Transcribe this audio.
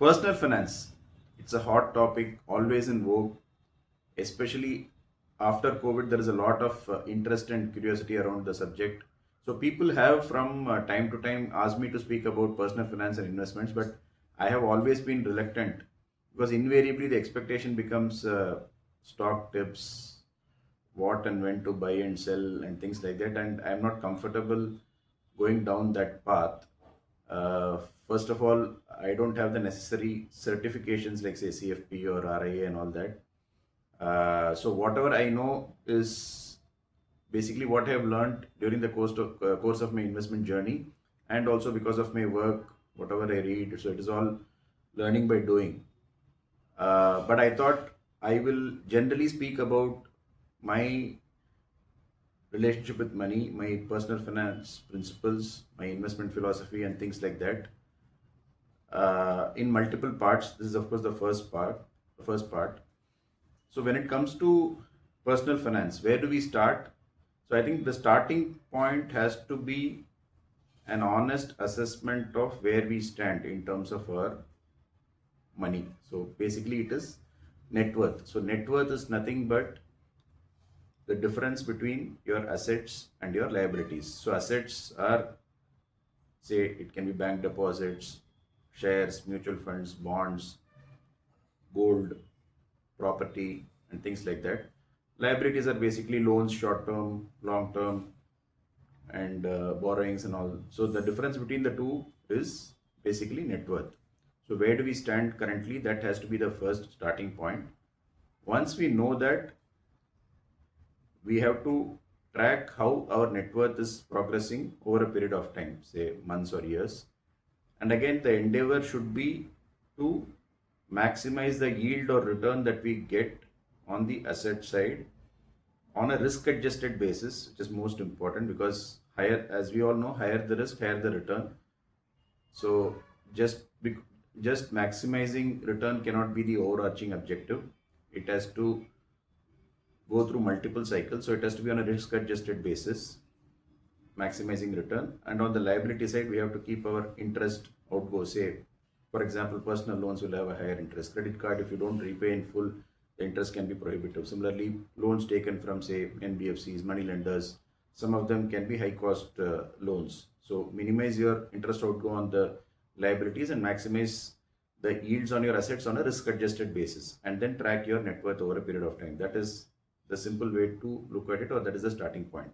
Personal finance. It's a hot topic, always in vogue, especially after COVID. There is a lot of interest and curiosity around the subject. So, people have from time to time asked me to speak about personal finance and investments, but I have always been reluctant because invariably the expectation becomes stock tips, what and when to buy and sell, and things like that. And I'm not comfortable going down that path. Uh, First of all, I don't have the necessary certifications like say CFP or RIA and all that. So whatever I know is basically what I have learned during the course of my investment journey, and also because of my work, whatever I read. So it is all learning by doing. But I thought I will generally speak about my relationship with money, my personal finance principles, my investment philosophy, and things like that. In multiple parts. This is, of course, the first part. The first part. So when it comes to personal finance, where do we start? So I think the starting point has to be an honest assessment of where we stand in terms of our money. So basically, it is net worth. So net worth is nothing but the difference between your assets and your liabilities. So assets are, say, it can be bank deposits, shares, mutual funds, bonds, gold, property, and things like that. Liabilities are basically loans, short term, long term, and borrowings and all. So the difference between the two is basically net worth. So where do we stand currently? That has to be the first starting point. Once we know that, we have to track how our net worth is progressing over a period of time, say months or years. And again, the endeavor should be to maximize the yield or return that we get on the asset side on a risk adjusted basis, which is most important because higher, as we all know, higher the risk, higher the return. So just just maximizing return cannot be the overarching objective. It has to go through multiple cycles. So it has to be on a risk adjusted basis, maximizing return. And on the liability side, we have to keep our interest outgo. Say, for example, personal loans will have a higher interest. Credit card, if you don't repay in full, the interest can be prohibitive. Similarly, loans taken from, say, NBFCs, money lenders, some of them can be high cost loans. So minimize your interest outgo on the liabilities and maximize the yields on your assets on a risk adjusted basis, and then track your net worth over a period of time. That is the simple way to look at it, or that is the starting point.